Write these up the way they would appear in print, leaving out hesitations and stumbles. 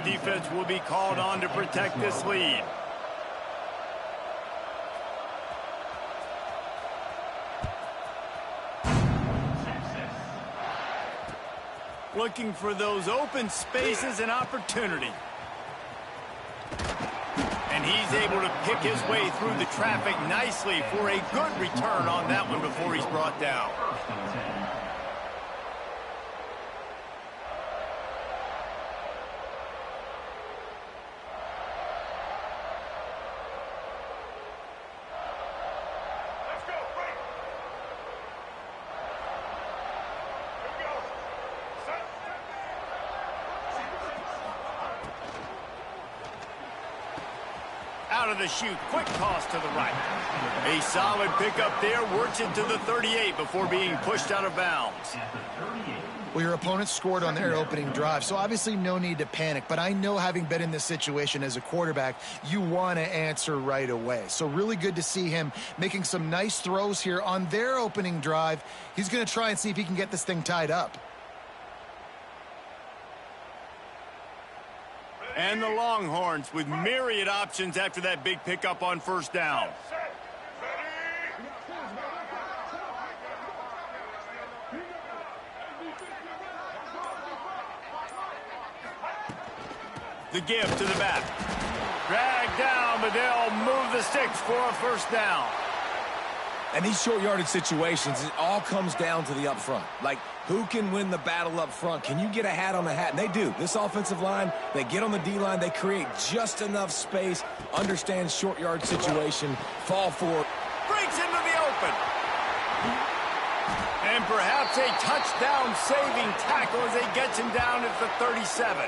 defense will be called on to protect this lead. Looking for those open spaces and opportunity. And he's able to pick his way through the traffic nicely for a good return on that one before he's brought down. Out of the chute, quick toss to the right. A solid pickup there, works it to the 38 before being pushed out of bounds. Well, your opponent scored on their opening drive, so obviously no need to panic. But I know, having been in this situation as a quarterback, you want to answer right away. So really good to see him making some nice throws here on their opening drive. He's going to try and see if he can get this thing tied up. And the Longhorns with myriad options after that big pickup on first down. The give to the back. Dragged down, but they'll move the sticks for a first down. And these short yardage situations, it all comes down to the up front. Like, who can win the battle up front? Can you get a hat on the hat? And they do. This offensive line, they get on the D-line, they create just enough space, understand short yard situation, fall forward. Breaks into the open. And perhaps a touchdown-saving tackle as he gets him down at the 37.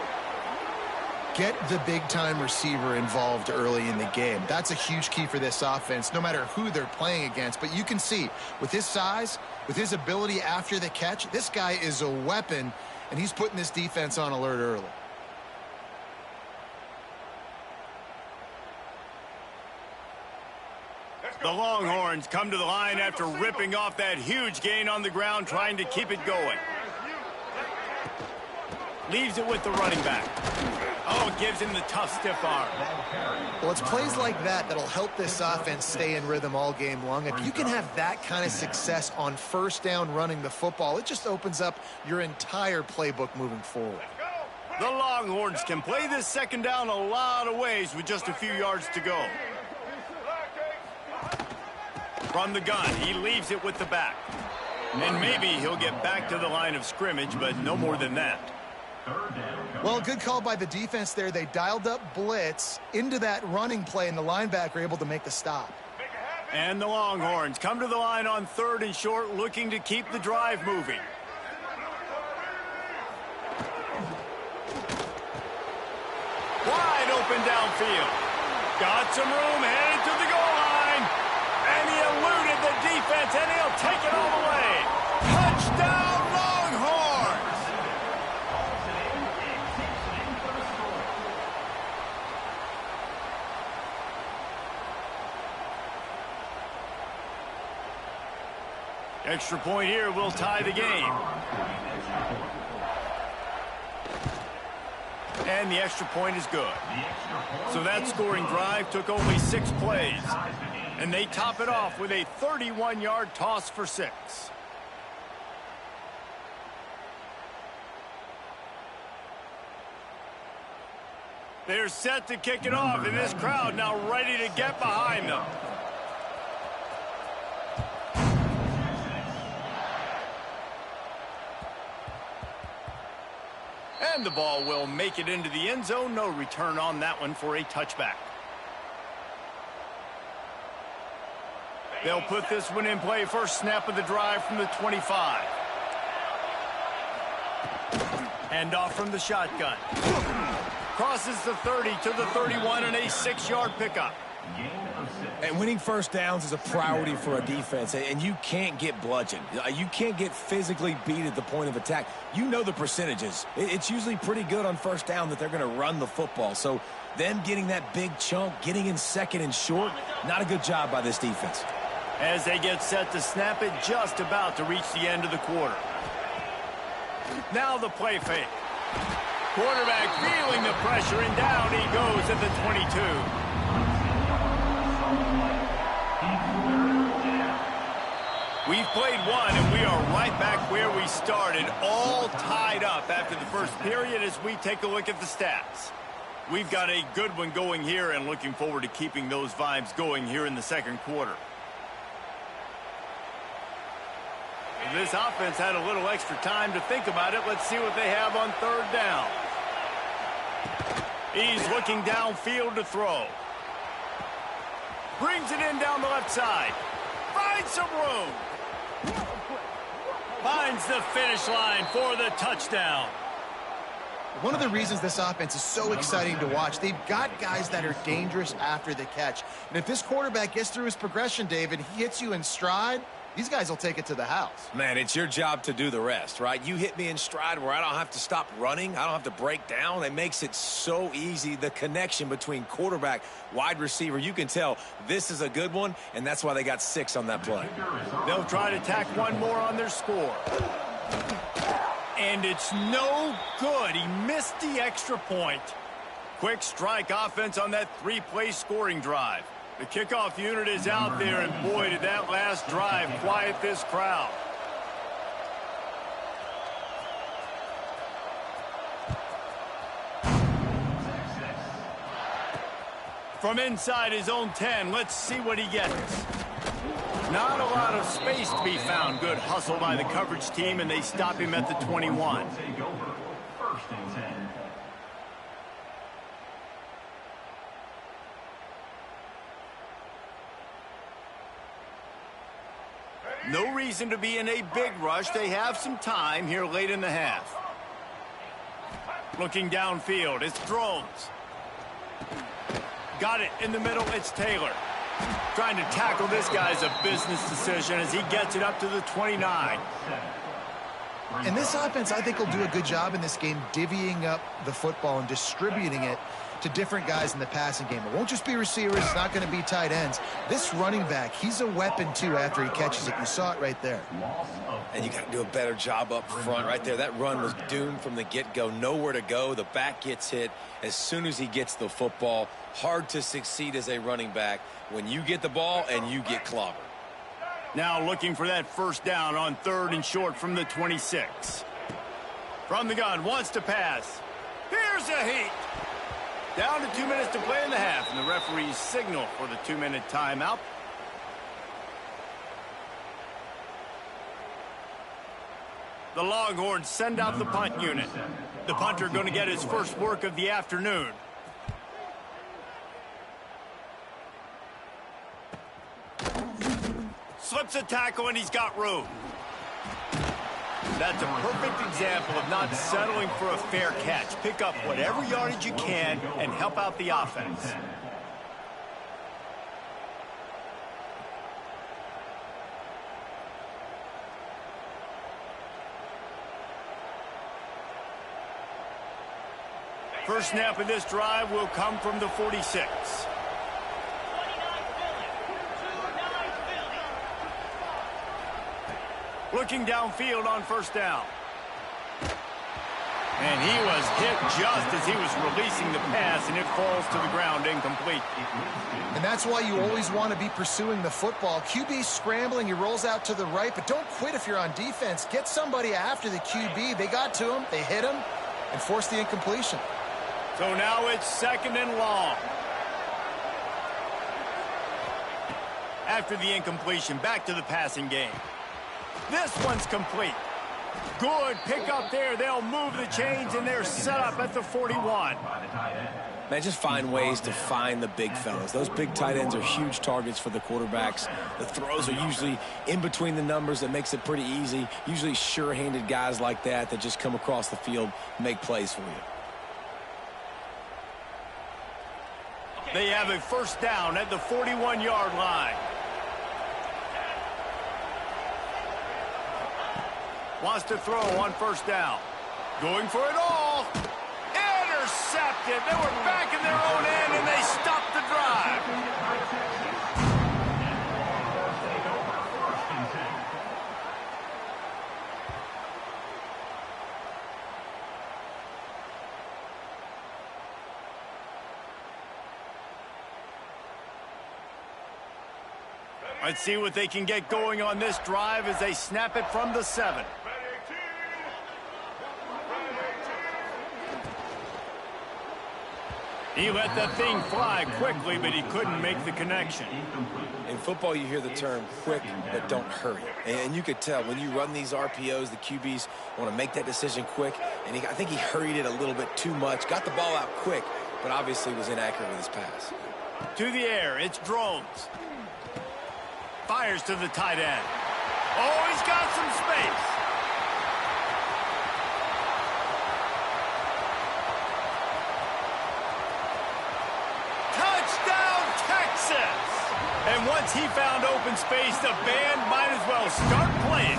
Get the big-time receiver involved early in the game. That's a huge key for this offense, no matter who they're playing against. But you can see, with his size, with his ability after the catch, this guy is a weapon, and he's putting this defense on alert early. The Longhorns come to the line after ripping off that huge gain on the ground, trying to keep it going. Leaves it with the running back. Oh, gives him the tough, stiff arm. Well, it's plays like that that'll help this offense stay in rhythm all game long. If you can have that kind of success on first down running the football, it just opens up your entire playbook moving forward. The Longhorns can play this second down a lot of ways with just a few yards to go. From the gun, he leaves it with the back. And maybe he'll get back to the line of scrimmage, but no more than that. Well, good call by the defense there. They dialed up blitz into that running play, and the linebacker able to make the stop. And the Longhorns come to the line on 3rd and short, looking to keep the drive moving. Wide open downfield. Got some room, headed to the goal line. And he eluded the defense, and he'll take it all the way. Touchdown, Longhorns! Extra point here will tie the game. And the extra point is good. So that scoring drive took only 6 plays. And they top it off with a 31-yard toss for 6. They're set to kick it off, and this crowd now ready to get behind them. And the ball will make it into the end zone. No return on that one for a touchback. They'll put this one in play. First snap of the drive from the 25. Hand off from the shotgun. Crosses the 30 to the 31 and a 6-yard pickup. And winning first downs is a priority for a defense, and you can't get bludgeoned. You can't get physically beat at the point of attack. You know the percentages. It's usually pretty good on first down that they're going to run the football. So them getting that big chunk, getting in 2nd and short, not a good job by this defense. As they get set to snap it, just about to reach the end of the quarter. Now the play fake. Quarterback feeling the pressure, and down he goes at the 22. We've played one, and we are right back where we started, all tied up after the first period as we take a look at the stats. We've got a good one going here, and looking forward to keeping those vibes going here in the second quarter. This offense had a little extra time to think about it. Let's see what they have on third down. He's looking downfield to throw. Brings it in down the left side. Finds some room. Finds the finish line for the touchdown. One of the reasons this offense is so exciting to watch, they've got guys that are dangerous after the catch. And if this quarterback gets through his progression, David, he hits you in stride, these guys will take it to the house. Man, it's your job to do the rest, right? You hit me in stride where I don't have to stop running. I don't have to break down. It makes it so easy. The connection between quarterback, wide receiver, you can tell this is a good one, and that's why they got 6 on that play. They'll try to tack one more on their score. And it's no good. He missed the extra point. Quick strike offense on that 3-play scoring drive. The kickoff unit is out there, and boy, did that last drive quiet this crowd. From inside his own 10, let's see what he gets. Not a lot of space to be found. Good hustle by the coverage team, and they stop him at the 21. No reason to be in a big rush. They have some time here late in the half. Looking downfield, it's throws. Got it in the middle, it's Taylor. Trying to tackle this guy's a business decision as he gets it up to the 29. And this offense, I think, will do a good job in this game divvying up the football and distributing it to different guys in the passing game. It won't just be receivers. It's not going to be tight ends. This running back, he's a weapon, too, after he catches it. You saw it right there. And you got to do a better job up front right there. That run was doomed from the get-go. Nowhere to go. The back gets hit as soon as he gets the football. Hard to succeed as a running back when you get the ball and you get clobbered. Now looking for that first down on 3rd and short from the 26. From the gun, wants to pass. Here's a heat. Down to 2 minutes to play in the half, and the referees signal for the 2-minute timeout. The Longhorns send out the punt unit. The punter going to get his first work of the afternoon. Slips a tackle, and he's got room. That's a perfect example of not settling for a fair catch. Pick up whatever yardage you can and help out the offense. First snap of this drive will come from the 46. Looking downfield on first down. And he was hit just as he was releasing the pass, and it falls to the ground incomplete. And that's why you always want to be pursuing the football. QB scrambling, he rolls out to the right, but don't quit if you're on defense. Get somebody after the QB. They got to him, they hit him, and forced the incompletion. So now it's 2nd and long. After the incompletion, back to the passing game. This one's complete. Good pick up there. They'll move the chains, and they're set up at the 41. Man, just find ways to find the big fellas. Those big tight ends are huge targets for the quarterbacks. The throws are usually in between the numbers. That makes it pretty easy. Usually sure-handed guys like that just come across the field, make plays for you. They have a first down at the 41-yard line. Wants to throw on first down. Going for it all. Intercepted. They were back in their own end, and they stopped the drive. Let's see what they can get going on this drive as they snap it from the 7. He let that thing fly quickly, but he couldn't make the connection. In football, you hear the term quick, but don't hurry. And you could tell when you run these RPOs, the QBs want to make that decision quick. And I think he hurried it a little bit too much. Got the ball out quick, but obviously was inaccurate with his pass. To the air, it's Drones. Fires to the tight end. Oh, he's got some space. And once he found open space, the band might as well start playing.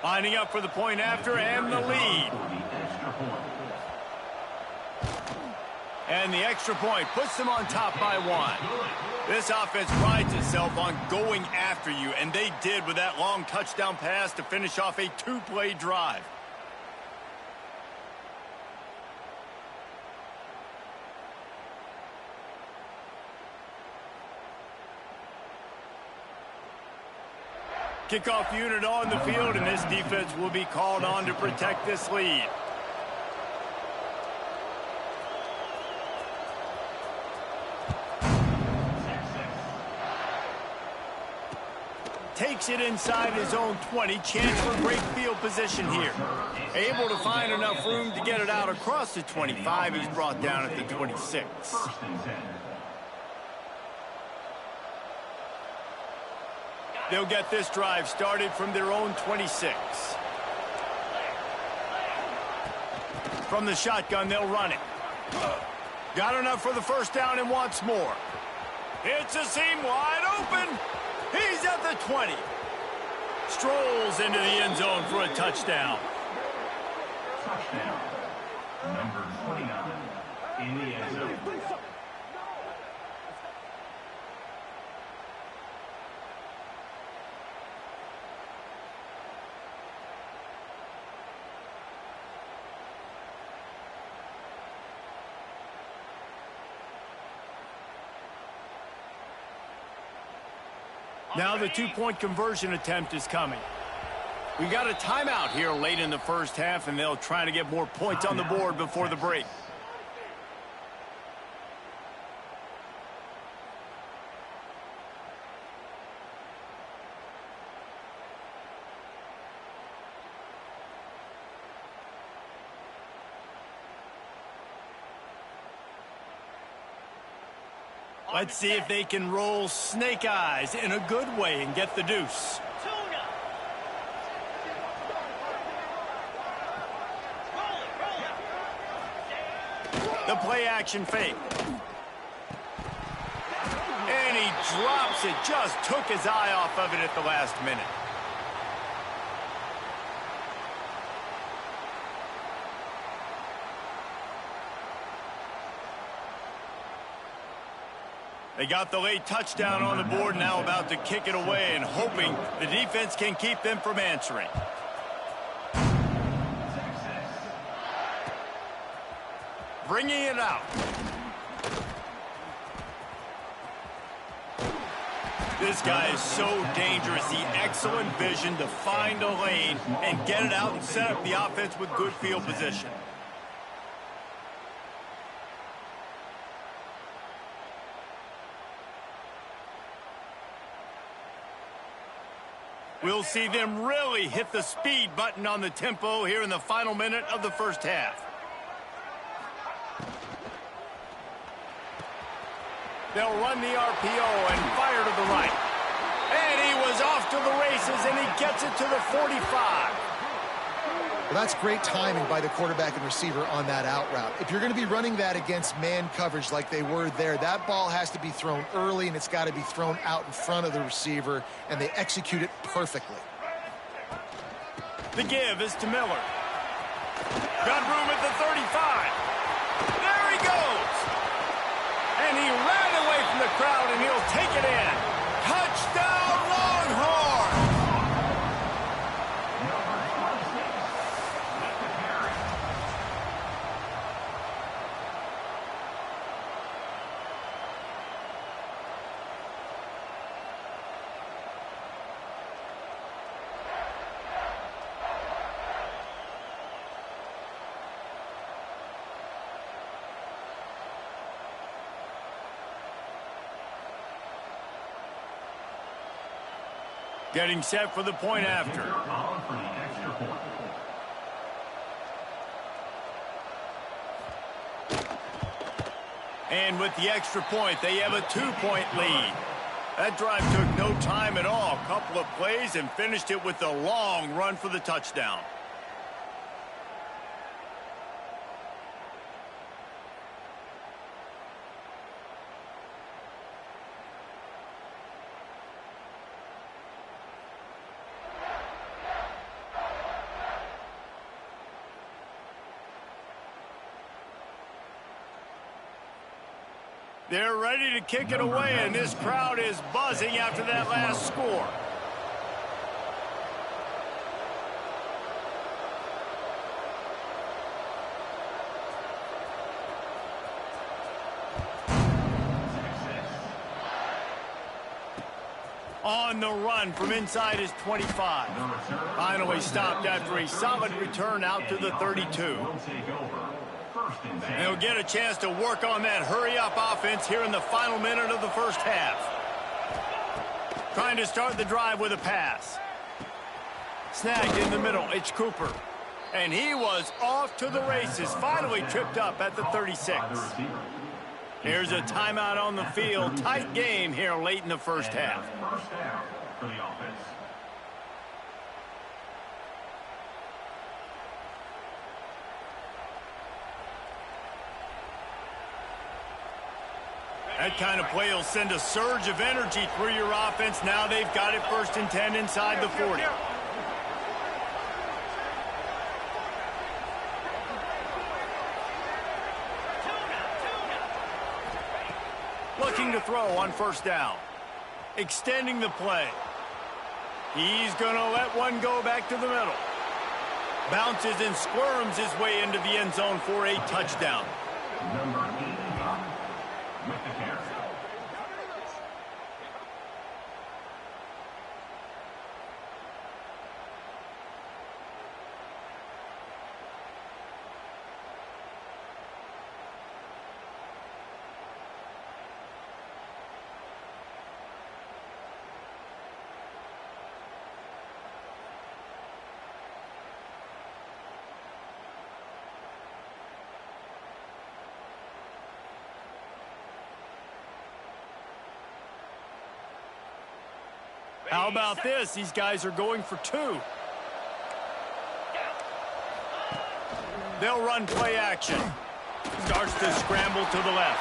Lining up for the point after and the lead. And the extra point puts them on top by 1. This offense prides itself on going after you, and they did with that long touchdown pass to finish off a 2-play drive. Kickoff unit on the field, and this defense will be called on to protect this lead. Takes it inside his own 20. Chance for great field position here. Able to find enough room to get it out across the 25. He's brought down at the 26. They'll get this drive started from their own 26. From the shotgun, they'll run it. Got enough for the first down and wants more. It's a seam wide open. He's at the 20. Strolls into the end zone for a touchdown. Touchdown. Number 29 in the end zone. Now the two-point conversion attempt is coming. We got a timeout here late in the first half, and they'll try to get more points on the board before the break. Let's see if they can roll snake eyes in a good way and get the deuce. The play action fake. And he drops it. Just took his eye off of it at the last minute. They got the late touchdown on the board, now about to kick it away and hoping the defense can keep them from answering. Bringing it out. This guy is so dangerous. The excellent vision to find a lane and get it out and set up the offense with good field position. We'll see them really hit the speed button on the tempo here in the final minute of the first half. They'll run the RPO and fire to the right. And he was off to the races, and he gets it to the 45. Well, that's great timing by the quarterback and receiver on that out route. If you're going to be running that against man coverage like they were there, that ball has to be thrown early, and it's got to be thrown out in front of the receiver, and they execute it perfectly. The give is to Miller. Got room at the 35. There he goes. crowd, and he'll take it in. Touchdown, Longhorns! Getting set for the point after. And with the extra point, they have a 2-point lead. That drive took no time at all. A couple of plays and finished it with a long run for the touchdown. They're ready to kick it away, and this crowd is buzzing after that last score. On the run from inside his 25. Finally stopped after a solid return out to the 32. They'll get a chance to work on that hurry-up offense here in the final minute of the first half. Trying to start the drive with a pass. Snagged in the middle, it's Cooper. And he was off to the races, finally tripped up at the 36. Here's a timeout on the field. Tight game here late in the first half. First down for the offense. That kind of play will send a surge of energy through your offense. Now they've got it 1st and 10 inside the 40. Looking to throw on 1st down. Extending the play. He's going to let one go back to the middle. Bounces and squirms his way into the end zone for a touchdown. Number 85 with the carry. How about this? These guys are going for 2. They'll run play action. Starts to scramble to the left.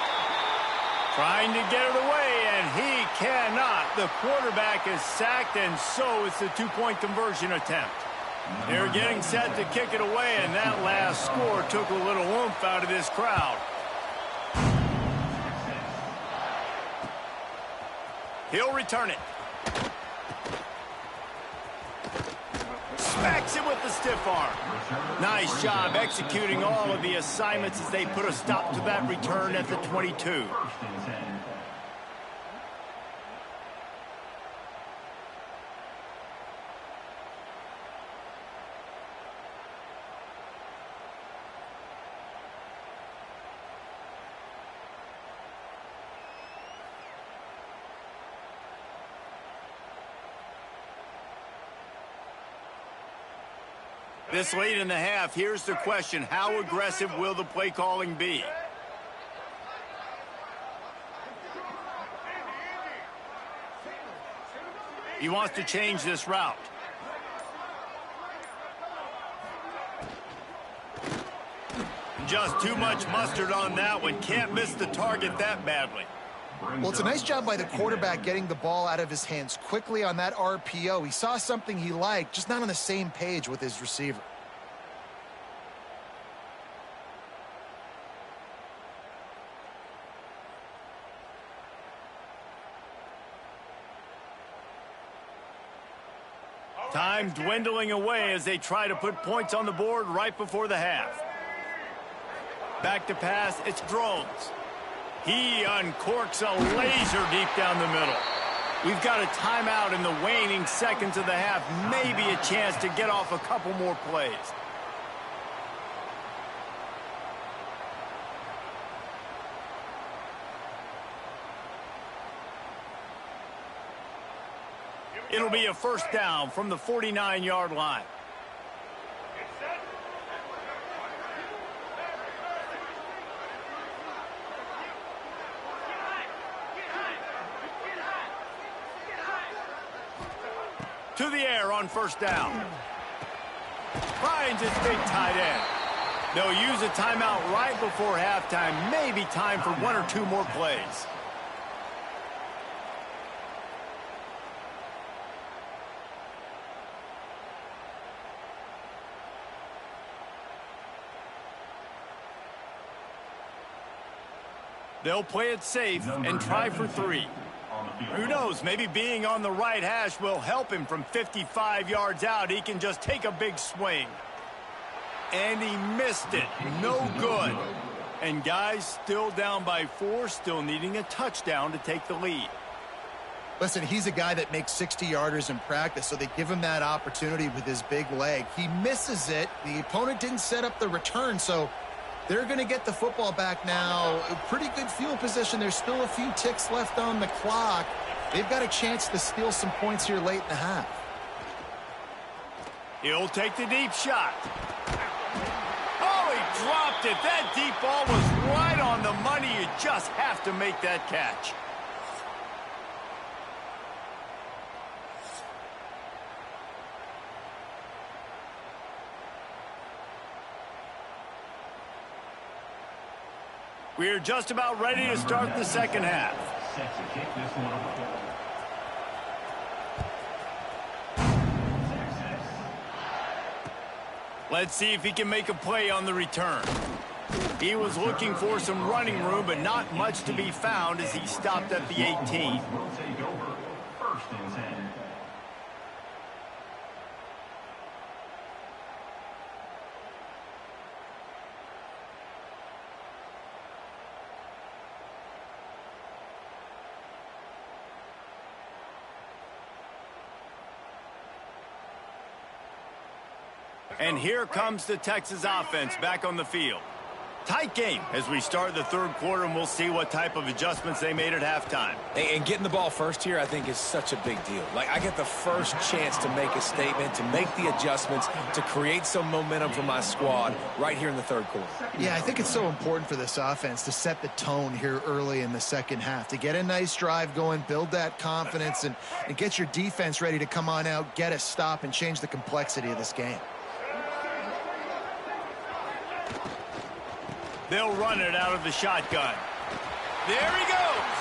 Trying to get it away, and he cannot. The quarterback is sacked, and so it's a 2-point conversion attempt. They're getting set to kick it away, and that last score took a little oomph out of this crowd. He'll return it. Smacks him with the stiff arm. Nice job executing all of the assignments as they put a stop to that return at the 22. This late in the half, here's the question. How aggressive will the play calling be? He wants to change this route. Just too much mustard on that one. Can't miss the target that badly. Well, it's a nice job by the quarterback getting the ball out of his hands quickly on that RPO. He saw something he liked, just not on the same page with his receiver. Time dwindling away as they try to put points on the board right before the half. Back to pass, it's Drones. He uncorks a laser deep down the middle. We've got a timeout in the waning seconds of the half. Maybe a chance to get off a couple more plays. It'll be a first down from the 49-yard line. To the air on first down. Finds his big tight end. They'll use a timeout right before halftime. Maybe time for one or two more plays. They'll play it safe and try for 3. Who knows, maybe being on the right hash will help him from 55 yards out. He can just take a big swing. And he missed it. No good. And guys, still down by 4, still needing a touchdown to take the lead. Listen, he's a guy that makes 60-yarders in practice, so they give him that opportunity with his big leg. He misses it. The opponent didn't set up the return, so they're going to get the football back now. A pretty good field position. There's still a few ticks left on the clock. They've got a chance to steal some points here late in the half. He'll take the deep shot. Oh, he dropped it. That deep ball was right on the money. You just have to make that catch. We're just about ready to start the second half. Set to kick this one away. Let's see if he can make a play on the return. He was looking for some running room, but not much to be found as he stopped at the 18. Will take over. First and 10. And here comes the Texas offense back on the field. Tight game as we start the third quarter, and we'll see what type of adjustments they made at halftime. And getting the ball first here, I think, is such a big deal. Like, I get the first chance to make a statement, to make the adjustments, to create some momentum for my squad right here in the third quarter. Yeah, I think it's so important for this offense to set the tone here early in the second half, to get a nice drive going, build that confidence, and get your defense ready to come on out, get a stop, and change the complexity of this game. They'll run it out of the shotgun. There he goes.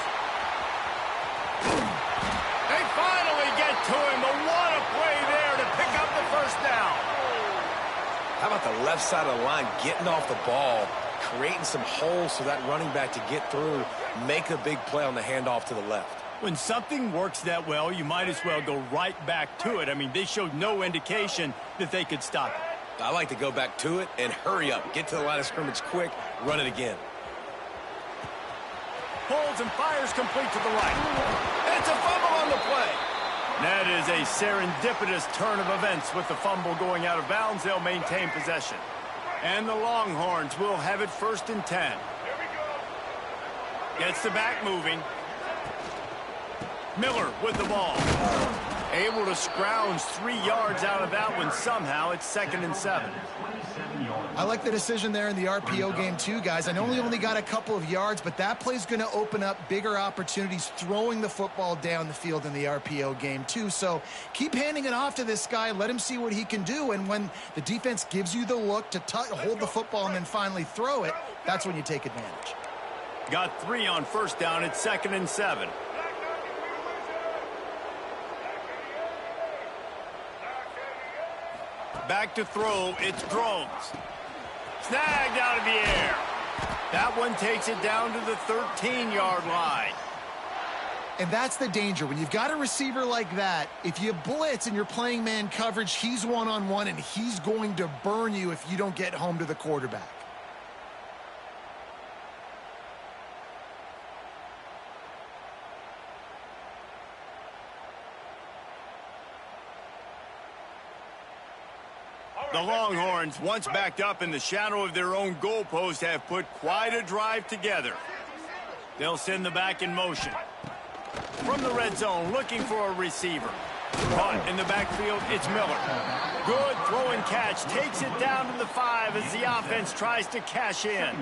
They finally get to him, but what a play there to pick up the first down. How about the left side of the line getting off the ball, creating some holes for that running back to get through, make a big play on the handoff to the left. When something works that well, you might as well go right back to it. I mean, they showed no indication that they could stop it. I like to go back to it and hurry up. Get to the line of scrimmage quick, run it again. Pulls and fires complete to the right. It's a fumble on the play. That is a serendipitous turn of events with the fumble going out of bounds. They'll maintain possession. And the Longhorns will have it first and 10. Gets the back moving. Miller with the ball. Able to scrounge 3 yards out of that one somehow. It's second and 7. I like the decision there in the RPO game too, guys. I know he only got a couple of yards, but that play's going to open up bigger opportunities throwing the football down the field in the RPO game too. So keep handing it off to this guy. Let him see what he can do. And when the defense gives you the look to hold the football and then finally throw it, that's when you take advantage. Got 3 on first down. It's second and 7. Back to throw, it's Drones. Snagged out of the air. That one takes it down to the 13-yard line. And that's the danger. When you've got a receiver like that, if you blitz and you're playing man coverage, he's one-on-one, and he's going to burn you if you don't get home to the quarterback. The Longhorns, once backed up in the shadow of their own goalpost, have put quite a drive together. They'll send the back in motion. From the red zone, looking for a receiver. Caught in the backfield, it's Miller. Good throw and catch. Takes it down to the 5 as the offense tries to cash in.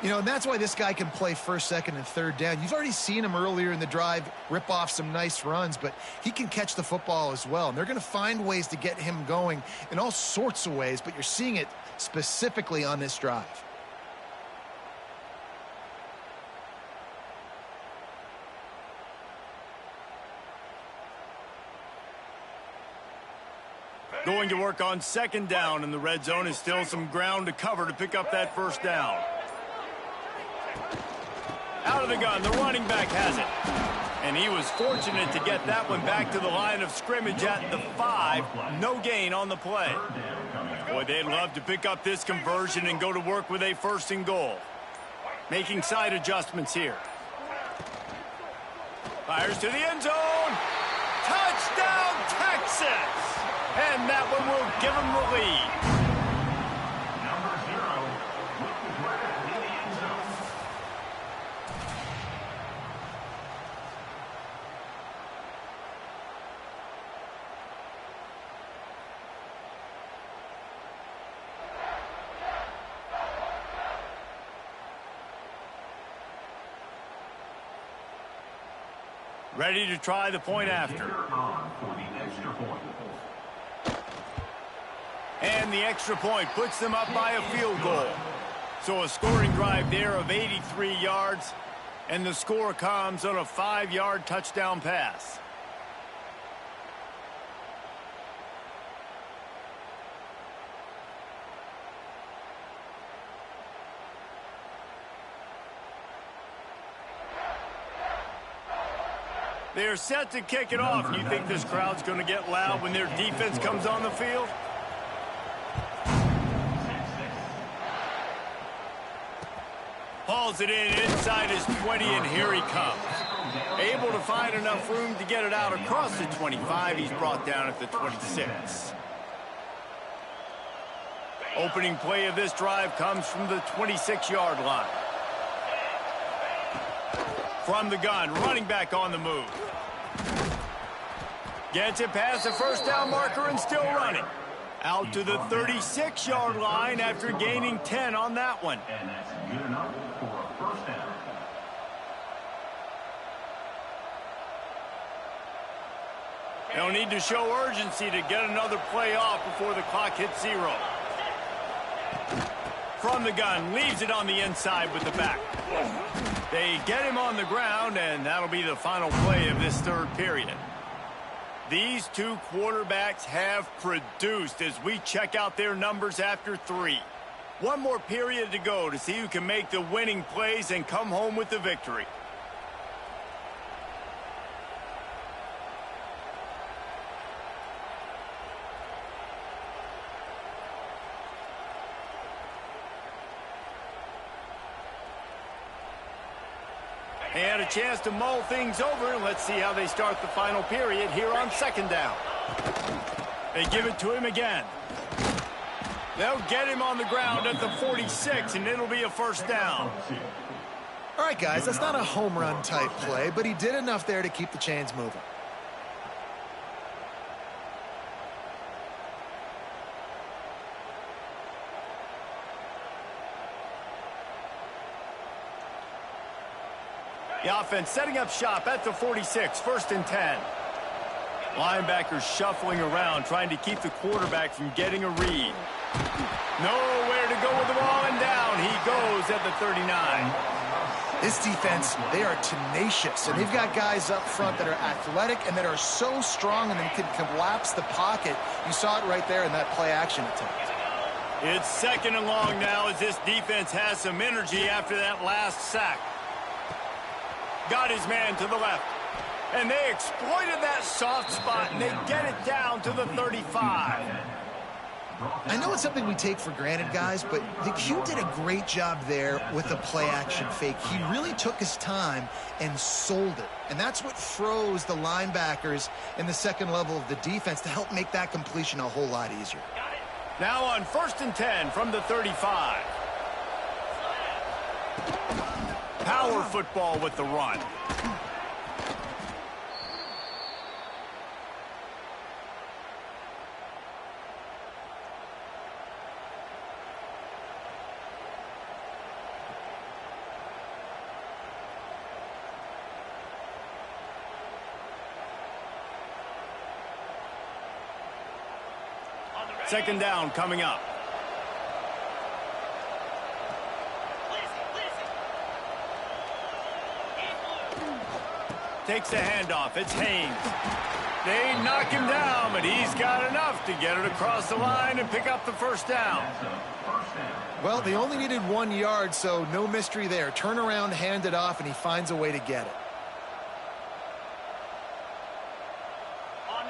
You know, and that's why this guy can play first, second, and third down. You've already seen him earlier in the drive rip off some nice runs, but he can catch the football as well. And they're going to find ways to get him going in all sorts of ways, but you're seeing it specifically on this drive. Going to work on second down in the red zone is still some ground to cover to pick up that first down. Out of the gun, the running back has it. And he was fortunate to get that one back to the line of scrimmage at the 5. No gain on the play. Boy, they'd love to pick up this conversion and go to work with a 1st and goal. Making side adjustments here. Fires to the end zone. Touchdown, Texas! And that one will give them the lead. Number 0 with the grab in the end zone. Ready to try the point after. On for the extra point. And the extra point puts them up by a field goal. So a scoring drive there of 83 yards, and the score comes on a 5-yard touchdown pass. They're set to kick it off. You think this crowd's going to get loud when their defense comes on the field? Hauls it in inside his 20, and here he comes. Able to find enough room to get it out across the 25. He's brought down at the 26. Opening play of this drive comes from the 26-yard line. From the gun, running back on the move. Gets it past the first down marker and still running. Out to the 36-yard line after gaining 10 on that one. And that's good enough for a 1st down. They'll need to show urgency to get another play off before the clock hits 0. From the gun, leaves it on the inside with the back. They get him on the ground, and that'll be the final play of this 3rd period. These two quarterbacks have produced as we check out their numbers after 3. One more period to go to see who can make the winning plays and come home with the victory. And a chance to mull things over. Let's see how they start the final period here on 2nd down. They give it to him again. They'll get him on the ground at the 46, and it'll be a 1st down. All right, guys, that's not a home run type play, but he did enough there to keep the chains moving. The offense setting up shop at the 46, 1st and 10. Linebackers shuffling around, trying to keep the quarterback from getting a read. Nowhere to go with the ball, and down he goes at the 39. This defense, they are tenacious, and they've got guys up front that are athletic and that are so strong and they can collapse the pocket. You saw it right there in that play action attempt. It's 2nd and long now as this defense has some energy after that last sack. Got his man to the left. And they exploited that soft spot, and they get it down to the 35. I know it's something we take for granted, guys, but the Q did a great job there with the play-action fake. He really took his time and sold it. And that's what froze the linebackers in the second level of the defense to help make that completion a whole lot easier. Now on 1st and 10 from the 35. Power football with the run. Second down coming up. Takes the handoff. It's Haynes. They knock him down, but he's got enough to get it across the line and pick up the first down. Well, they only needed 1 yard, so no mystery there. Turn around, hand it off, and he finds a way to get it.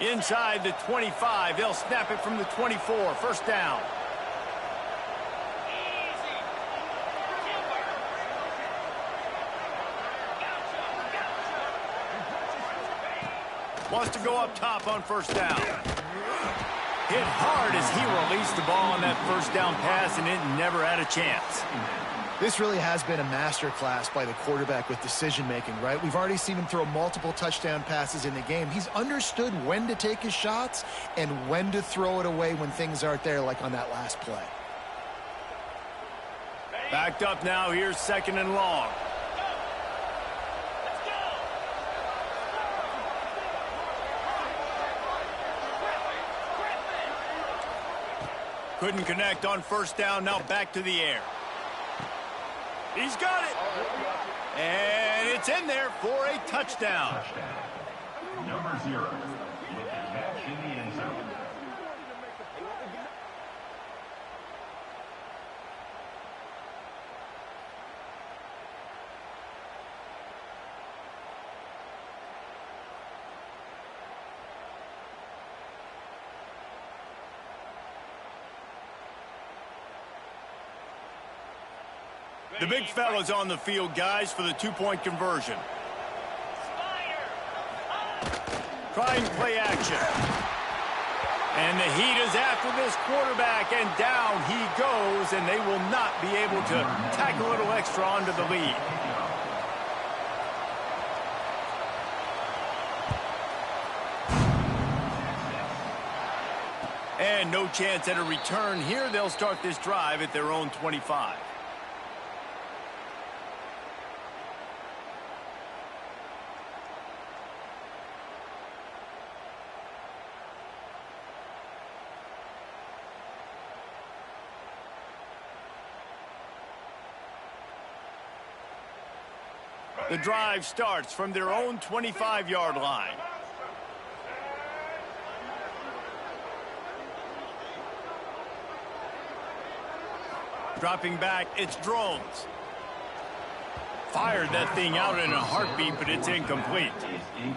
Inside the 25, they'll snap it from the 24. First down. Wants to go up top on first down. Hit hard as he released the ball on that first down pass, and it never had a chance. This really has been a masterclass by the quarterback with decision-making, right? We've already seen him throw multiple touchdown passes in the game. He's understood when to take his shots and when to throw it away when things aren't there, like on that last play. Backed up now. Here's 2nd and long. Couldn't connect on first down. Now back to the air. He's got it. And it's in there for a touchdown. Number 0 with the catch in the end zone. The big fella's on the field, guys, for the two-point conversion. Trying play action. And the heat is after this quarterback, and down he goes, and they will not be able to tack a little extra onto the lead. And no chance at a return here. They'll start this drive at their own 25. The drive starts from their own 25-yard line. Dropping back, it's Drones. Fired that thing out in a heartbeat, but it's incomplete.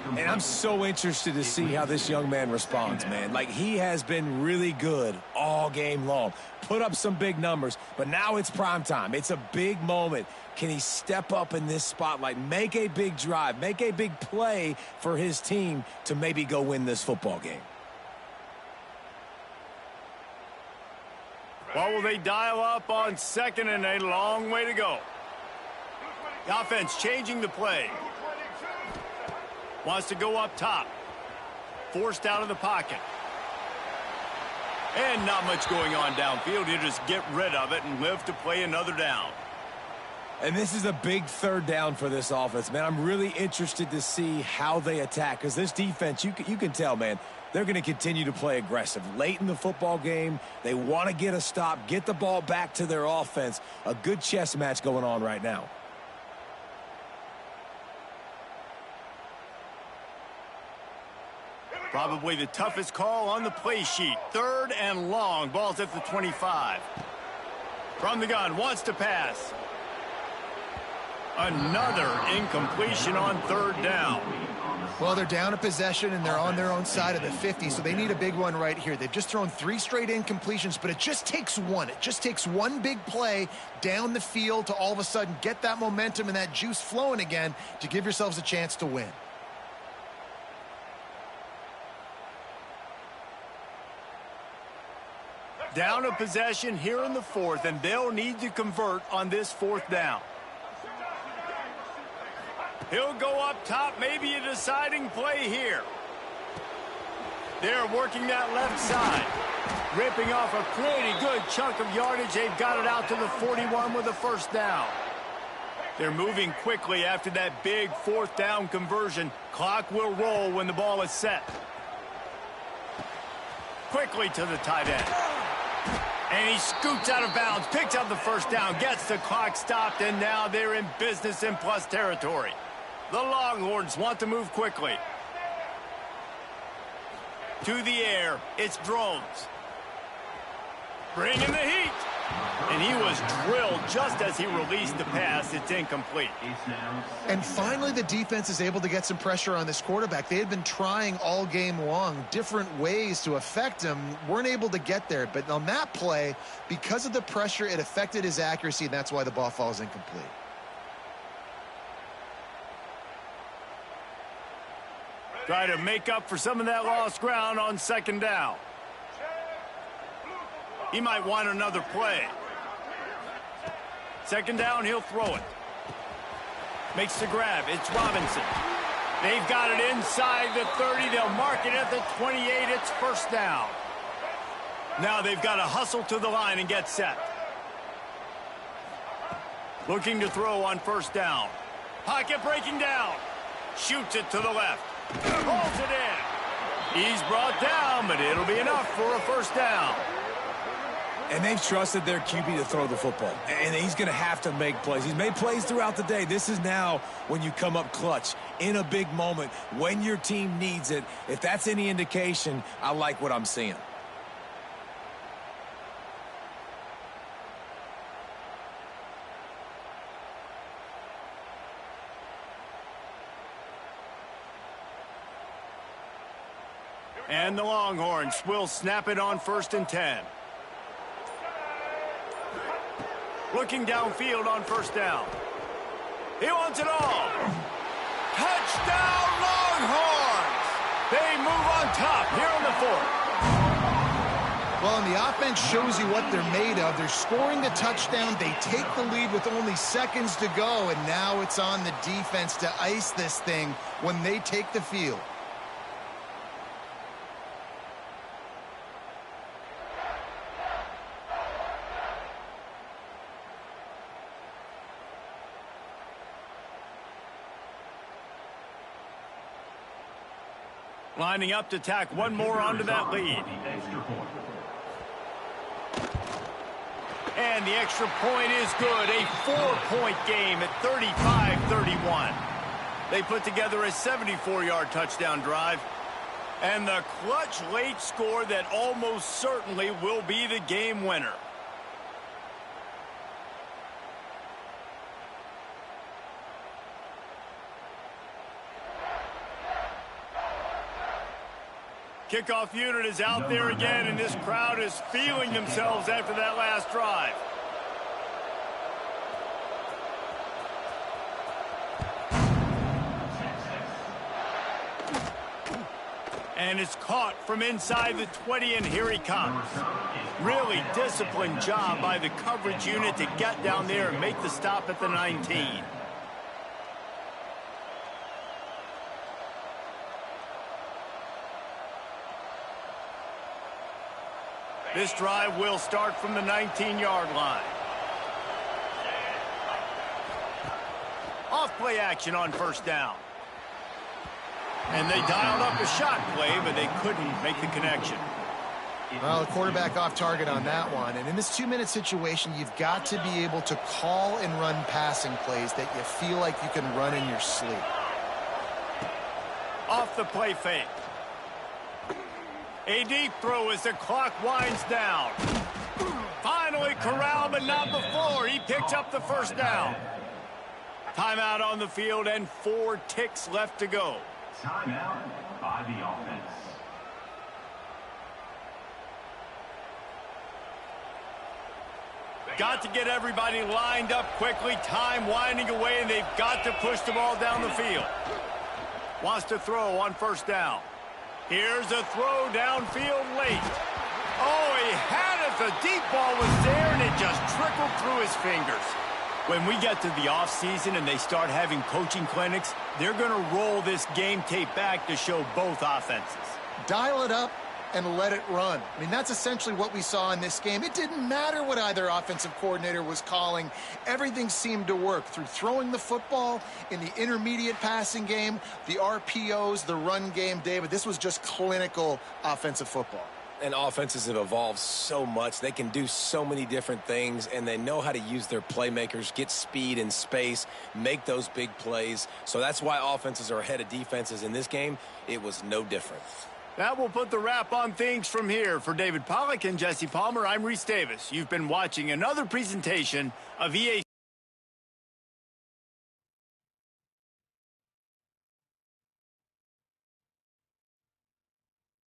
And I'm so interested to see how this young man responds, man. Like, he has been really good all game long. Put up some big numbers, but now it's prime time. It's a big moment. Can he step up in this spotlight, make a big drive, make a big play for his team to maybe go win this football game? What will they dial up on 2nd and a long way to go? The offense changing the play. Wants to go up top. Forced out of the pocket. And not much going on downfield. He'll just get rid of it and live to play another down. And this is a big third down for this offense, man. I'm really interested to see how they attack, because this defense, you can tell, man, they're going to continue to play aggressive. Late in the football game, they want to get a stop, get the ball back to their offense. A good chess match going on right now. Probably the toughest call on the play sheet. 3rd and long. Ball's at the 25. From the gun, wants to pass. Another incompletion on third down. Well, they're down a possession, and they're on their own side of the 50, so they need a big one right here. They've just thrown 3 straight incompletions, but it just takes one. It just takes one big play down the field to all of a sudden get that momentum and that juice flowing again to give yourselves a chance to win. Down a possession here in the 4th, and they'll need to convert on this 4th down. He'll go up top, maybe a deciding play here. They're working that left side. Ripping off a pretty good chunk of yardage. They've got it out to the 41 with a first down. They're moving quickly after that big 4th down conversion. Clock will roll when the ball is set. Quickly to the tight end. And he scoots out of bounds, picks up the first down, gets the clock stopped, and now they're in business in plus territory. The Longhorns want to move quickly. To the air, it's Drones. Bringing the heat. And he was drilled just as he released the pass. It's incomplete. And finally, the defense is able to get some pressure on this quarterback. They had been trying all game long different ways to affect him. Weren't able to get there. But on that play, because of the pressure, it affected his accuracy, and that's why the ball falls incomplete. Try to make up for some of that lost ground on 2nd down. He might want another play. 2nd down, he'll throw it. Makes the grab. It's Robinson. They've got it inside the 30. They'll mark it at the 28. It's first down. Now they've got to hustle to the line and get set. Looking to throw on first down. Pocket breaking down. Shoots it to the left. Pulls it in. He's brought down, but it'll be enough for a first down. And they've trusted their QB to throw the football. And he's going to have to make plays. He's made plays throughout the day. This is now when you come up clutch in a big moment when your team needs it. If that's any indication, I like what I'm seeing. And the Longhorns will snap it on 1st and 10. Looking downfield on first down. He wants it all. Touchdown, Longhorns! They move on top here in the 4th. Well, and the offense shows you what they're made of. They're scoring the touchdown. They take the lead with only seconds to go, and now it's on the defense to ice this thing when they take the field. Lining up to tack one more onto that lead. And the extra point is good. A 4-point game at 35-31. They put together a 74-yard touchdown drive. And the clutch late score that almost certainly will be the game winner. Kickoff unit is out there again, and this crowd is feeling themselves after that last drive. And it's caught from inside the 20, and here he comes. Really disciplined job by the coverage unit to get down there and make the stop at the 19. This drive will start from the 19-yard line. Off play action on first down. And they dialed up a shot play, but they couldn't make the connection. Well, the quarterback off target on that one. And in this 2-minute situation, you've got to be able to call and run passing plays that you feel like you can run in your sleep. Off the play fake. A deep throw as the clock winds down. Finally corralled, but not before. He picks up the first down. Timeout on the field and 4 ticks left to go. Timeout by the offense. Got to get everybody lined up quickly. Time winding away, and they've got to push the ball down the field. Wants to throw on first down. Here's a throw downfield late. Oh, he had it. The deep ball was there, and it just trickled through his fingers. When we get to the offseason and they start having coaching clinics, they're going to roll this game tape back to show both offenses. Dial it up and let it run. I mean, that's essentially what we saw in this game. It didn't matter what either offensive coordinator was calling. Everything seemed to work through throwing the football, in the intermediate passing game, the RPOs, the run game. David, this was just clinical offensive football. And offenses have evolved so much. They can do so many different things, and they know how to use their playmakers, get speed and space, make those big plays. So that's why offenses are ahead of defenses. In this game, it was no different. That will put the wrap on things from here. For David Pollack and Jesse Palmer, I'm Reese Davis. You've been watching another presentation of EA